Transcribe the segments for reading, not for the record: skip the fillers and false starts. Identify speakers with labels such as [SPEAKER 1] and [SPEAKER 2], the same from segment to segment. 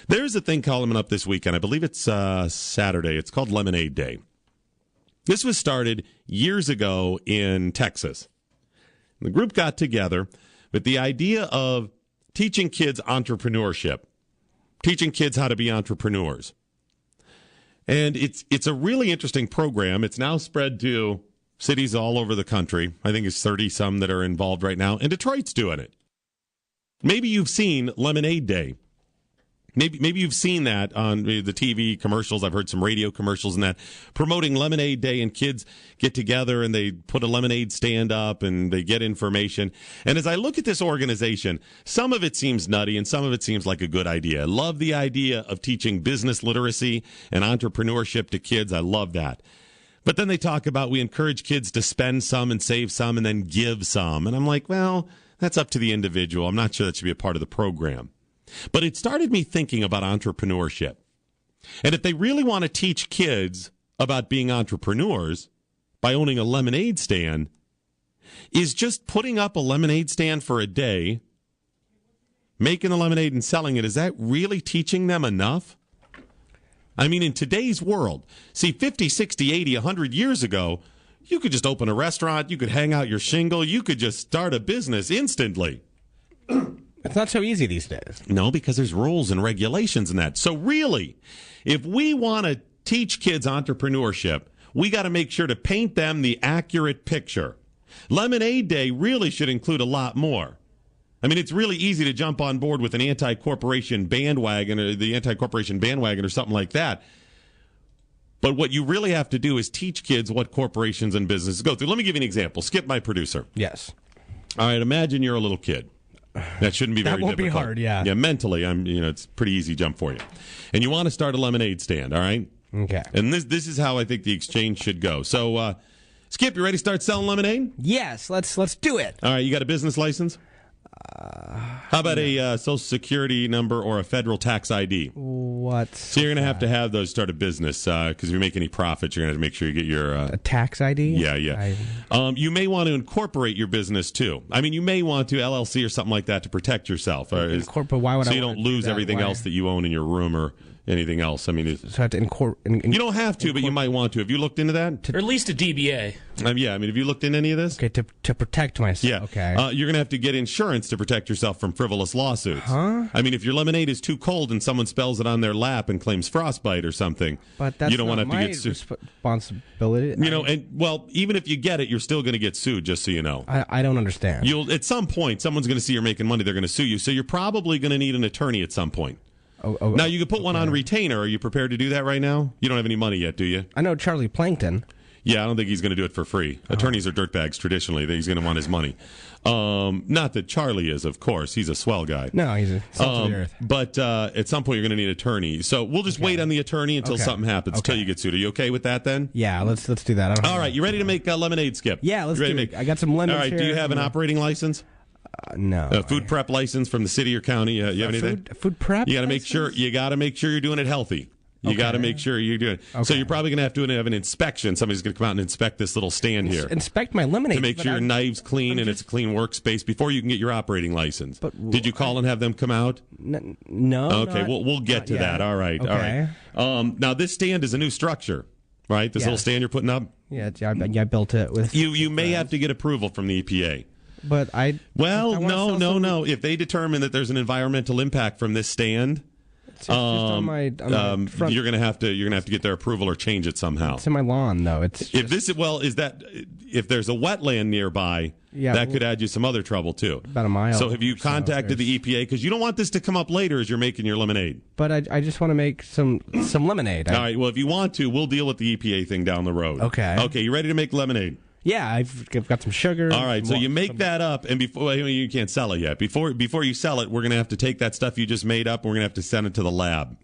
[SPEAKER 1] There's a thing coming up this weekend. I believe it's Saturday. It's called Lemonade Day. This was started years ago in Texas. The group got together with the idea of teaching kids entrepreneurship, teaching kids how to be entrepreneurs. And it's a really interesting program. It's now spread to cities all over the country. I think it's 30-some that are involved right now, and Detroit's doing it. Maybe you've seen Lemonade Day. Maybe you've seen that on the TV commercials. I've heard some radio commercials and that promoting Lemonade Day, and kids get together and they put a lemonade stand up and they get information. And as I look at this organization, some of it seems nutty and some of it seems like a good idea. I love the idea of teaching business literacy and entrepreneurship to kids. I love that. But then they talk about we encourage kids to spend some and save some and then give some. And I'm like, well, that's up to the individual. I'm not sure that should be a part of the program. But it started me thinking about entrepreneurship. And if they really want to teach kids about being entrepreneurs by owning a lemonade stand, is just putting up a lemonade stand for a day, making the lemonade and selling it, is that really teaching them enough? I mean, in today's world, see, 50, 60, 80, 100 years ago, you could just open a restaurant, you could hang out your shingle, you could just start a business instantly.
[SPEAKER 2] It's not so easy these days.
[SPEAKER 1] No, because there's rules and regulations in that. So really, if we want to teach kids entrepreneurship, we got to make sure to paint them the accurate picture. Lemonade Day really should include a lot more. I mean, it's really easy to jump on board with an anti-corporation bandwagon or the anti-corporation bandwagon or something like that. But what you really have to do is teach kids what corporations and businesses go through. Let me give you an example. Skip, my producer.
[SPEAKER 2] Yes.
[SPEAKER 1] All right, imagine you're a little kid. That shouldn't be very difficult.
[SPEAKER 2] That won't be hard, yeah.
[SPEAKER 1] Yeah, mentally, it's a pretty easy jump for you. And you want to start a lemonade stand, all right?
[SPEAKER 2] Okay.
[SPEAKER 1] And this is how I think the exchange should go. So, Skip, you ready to start selling lemonade?
[SPEAKER 2] Yes, let's do it.
[SPEAKER 1] All right, you got a business license? How about a Social Security number or a federal tax ID?
[SPEAKER 2] What?
[SPEAKER 1] So you're going to have those start a business because if you make any profits, you're going to have to make sure you get your...
[SPEAKER 2] a tax ID?
[SPEAKER 1] Yeah. You may want to incorporate your business, too. I mean, you may want to LLC or something like that to protect yourself.
[SPEAKER 2] Why would
[SPEAKER 1] so you don't lose everything else that you own in your room or anything else. I mean,
[SPEAKER 2] so I have to
[SPEAKER 1] you don't have to, but you might want to. Have you looked into that?
[SPEAKER 3] Or at least a DBA.
[SPEAKER 1] Yeah, I mean, have you looked into any of this?
[SPEAKER 2] Okay, to protect myself.
[SPEAKER 1] Yeah.
[SPEAKER 2] Okay.
[SPEAKER 1] You're going to have to get insurance to protect yourself from frivolous lawsuits.
[SPEAKER 2] Huh?
[SPEAKER 1] I mean, if your lemonade is too cold and someone spells it on their lap and claims frostbite or something,
[SPEAKER 2] but that's
[SPEAKER 1] you don't want to have
[SPEAKER 2] my
[SPEAKER 1] to get sued.
[SPEAKER 2] Responsibility.
[SPEAKER 1] Even if you get it, you're still going to get sued, just so you know.
[SPEAKER 2] I don't understand.
[SPEAKER 1] At some point, someone's going to see you're making money, they're going to sue you, so you're probably going to need an attorney at some point. Now, you could put one on retainer. Are you prepared to do that right now? You don't have any money yet, do you?
[SPEAKER 2] I know Charlie Plankton.
[SPEAKER 1] Yeah, I don't think he's going to do it for free. Attorneys are dirtbags traditionally. He's going to want his money. Not that Charlie is, of course. He's a swell guy.
[SPEAKER 2] No, he's a salt of the earth.
[SPEAKER 1] But at some point, you're going to need an attorney. So we'll just wait on the attorney until something happens, until you get sued. Are you okay with that then?
[SPEAKER 2] Yeah, let's do that.
[SPEAKER 1] All right, you ready to make lemonade, Skip?
[SPEAKER 2] Yeah, let's do it. I got some lemons.
[SPEAKER 1] All right,
[SPEAKER 2] here.
[SPEAKER 1] do you have an operating license?
[SPEAKER 2] No.
[SPEAKER 1] A food prep license from the city or county? You have anything?
[SPEAKER 2] Food prep?
[SPEAKER 1] You got to make sure. You got to make sure you're doing it healthy. You got to make sure you're doing it. Okay. So you're probably going to have an inspection. Somebody's going to come out and inspect this little stand here.
[SPEAKER 2] Inspect my lemonade.
[SPEAKER 1] To make sure your knife's clean and it's a clean workspace before you can get your operating license. Did you call and have them come out?
[SPEAKER 2] No.
[SPEAKER 1] Okay, we'll get to that. All right.
[SPEAKER 2] Okay.
[SPEAKER 1] All right. Now, this stand is a new structure, right? This little stand you're putting up?
[SPEAKER 2] Yeah, I built it with...
[SPEAKER 1] You may have to get approval from the EPA.
[SPEAKER 2] But
[SPEAKER 1] no. If they determine that there's an environmental impact from this stand...
[SPEAKER 2] It's just on my front.
[SPEAKER 1] You're gonna have to get their approval or change it somehow.
[SPEAKER 2] It's in my lawn, though. If there's
[SPEAKER 1] a wetland nearby, that could add you some other trouble too.
[SPEAKER 2] About a mile.
[SPEAKER 1] So have you contacted the EPA because you don't want this to come up later as you're making your lemonade?
[SPEAKER 2] But I just want to make some lemonade.
[SPEAKER 1] All right. Well, if you want to, we'll deal with the EPA thing down the road.
[SPEAKER 2] Okay.
[SPEAKER 1] Okay. You ready to make lemonade?
[SPEAKER 2] Yeah, I've got some sugar.
[SPEAKER 1] All right, so you make that up, and you can't sell it yet. Before you sell it, we're going to have to take that stuff you just made up, and we're going to have to send it to the lab.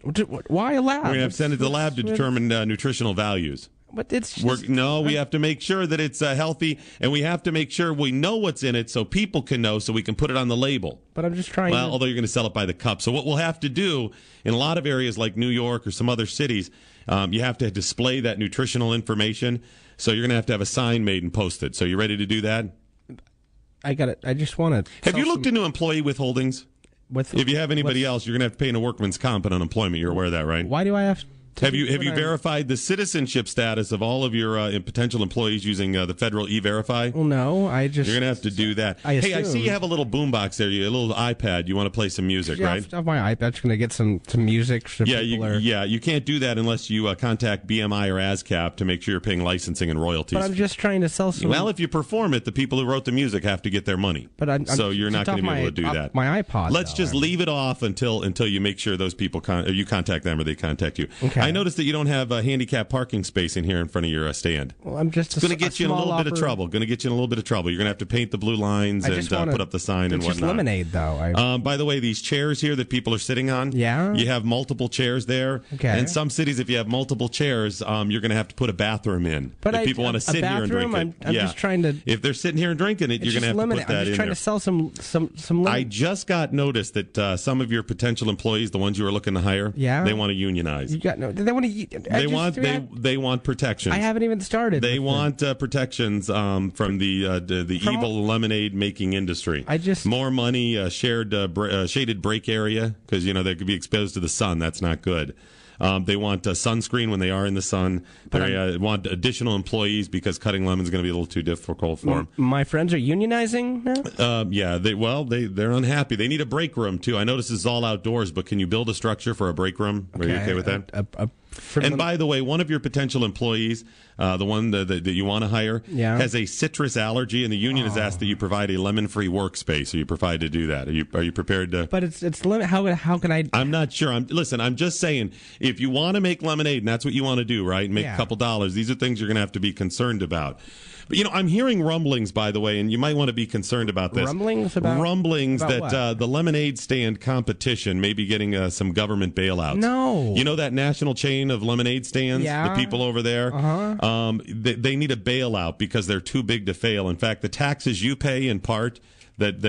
[SPEAKER 2] Why a lab?
[SPEAKER 1] We're going to have to send it to the lab to determine nutritional values.
[SPEAKER 2] But it's
[SPEAKER 1] we have to make sure that it's healthy, and we have to make sure we know what's in it so people can know, so we can put it on the label.
[SPEAKER 2] But I'm just trying.
[SPEAKER 1] Well, although you're going to sell it by the cup, so what we'll have to do in a lot of areas like New York or some other cities, you have to display that nutritional information. So you're going to have a sign made and posted. So you ready to do that?
[SPEAKER 2] I got it. I just want to.
[SPEAKER 1] Have you looked into employee withholdings? If you have anybody else, you're going to have to pay in a workman's comp and unemployment. You're aware of that, right?
[SPEAKER 2] Why do I have to?
[SPEAKER 1] Have you verified the citizenship status of all of your potential employees using the federal E-Verify?
[SPEAKER 2] Well, no, I just...
[SPEAKER 1] You're going to have to do that.
[SPEAKER 2] I
[SPEAKER 1] Hey, I see you have a little boombox there, a little iPad. You want to play some music, right?
[SPEAKER 2] Off my iPad's going to get some music. So
[SPEAKER 1] you can't do that unless you contact BMI or ASCAP to make sure you're paying licensing and royalties.
[SPEAKER 2] But I'm just trying to sell some...
[SPEAKER 1] Well, if you perform it, the people who wrote the music have to get their money.
[SPEAKER 2] But
[SPEAKER 1] so you're not going to be able to do that.
[SPEAKER 2] My iPod.
[SPEAKER 1] Let's just leave it off until you make sure those people you contact them or they contact you.
[SPEAKER 2] Okay.
[SPEAKER 1] I noticed that you don't have a handicap parking space in here in front of your stand.
[SPEAKER 2] Well, I'm just
[SPEAKER 1] going to get you in a little bit of trouble. Going to get you in a little bit of trouble. You're going to have to paint the blue lines and put up the sign and whatnot.
[SPEAKER 2] It's just lemonade, though.
[SPEAKER 1] By the way, these chairs here that people are sitting on, you have multiple chairs there.
[SPEAKER 2] Okay.
[SPEAKER 1] In some cities, if you have multiple chairs, you're going to have to put a bathroom in.
[SPEAKER 2] But
[SPEAKER 1] if people want to sit here and drink it.
[SPEAKER 2] I'm just trying to...
[SPEAKER 1] If they're sitting here and drinking it, you're going to have to put that in there.
[SPEAKER 2] I'm just trying to sell some lemonade.
[SPEAKER 1] I just got notice that some of your potential employees, the ones you are looking to hire, they want to unionize. They want protections.
[SPEAKER 2] I haven't even started.
[SPEAKER 1] They want protections from the evil lemonade making industry. More money, shaded break area because they could be exposed to the sun. That's not good. They want sunscreen when they are in the sun. They want additional employees because cutting lemons is going to be a little too difficult for them.
[SPEAKER 2] My friends are unionizing now?
[SPEAKER 1] They're unhappy. They need a break room, too. I notice this is all outdoors, but can you build a structure for a break room? Are you okay with that? And by the way, one of your potential employees, the one that you want to hire, has a citrus allergy, and the union has asked that you provide a lemon-free workspace. Are you provided to do that? Are you prepared to?
[SPEAKER 2] But it's lemon. How can I?
[SPEAKER 1] I'm not sure. I'm just saying, if you want to make lemonade, and that's what you want to do, right? Make a couple dollars. These are things you're going to have to be concerned about. But, I'm hearing rumblings, by the way, and you might want to be concerned about this.
[SPEAKER 2] Rumblings about
[SPEAKER 1] that the lemonade stand competition may be getting some government bailouts.
[SPEAKER 2] No.
[SPEAKER 1] You know that national chain of lemonade stands?
[SPEAKER 2] Yeah.
[SPEAKER 1] The people over there?
[SPEAKER 2] Uh-huh.
[SPEAKER 1] They need a bailout because they're too big to fail. In fact, the taxes you pay in part that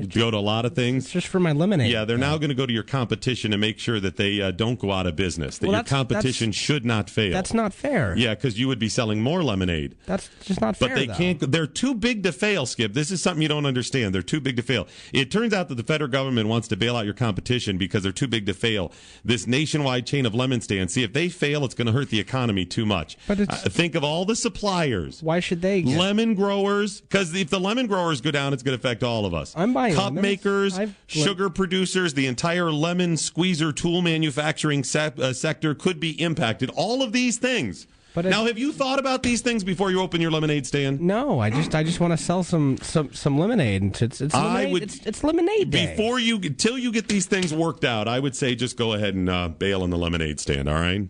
[SPEAKER 1] go to a lot of things.
[SPEAKER 2] It's just for my lemonade.
[SPEAKER 1] Yeah, they're now going to go to your competition and make sure that they don't go out of business. That your competition should not fail.
[SPEAKER 2] That's not fair.
[SPEAKER 1] Yeah, because you would be selling more lemonade.
[SPEAKER 2] That's just not fair.
[SPEAKER 1] But they can't. They're too big to fail, Skip. This is something you don't understand. They're too big to fail. It turns out that the federal government wants to bail out your competition because they're too big to fail. This nationwide chain of lemon stands. See, if they fail, it's going to hurt the economy too much.
[SPEAKER 2] But
[SPEAKER 1] think of all the suppliers.
[SPEAKER 2] Why should they?
[SPEAKER 1] Lemon growers, because if the lemon growers go down, it's going to affect all of us.
[SPEAKER 2] I'm buying
[SPEAKER 1] cup makers, sugar producers, the entire lemon squeezer tool manufacturing sector could be impacted. All of these things. But now, have you thought about these things before you open your lemonade stand?
[SPEAKER 2] No, I just want to sell some lemonade. It's lemonade. It's lemonade day.
[SPEAKER 1] Till you get these things worked out, I would say just go ahead and bail on the lemonade stand. All right.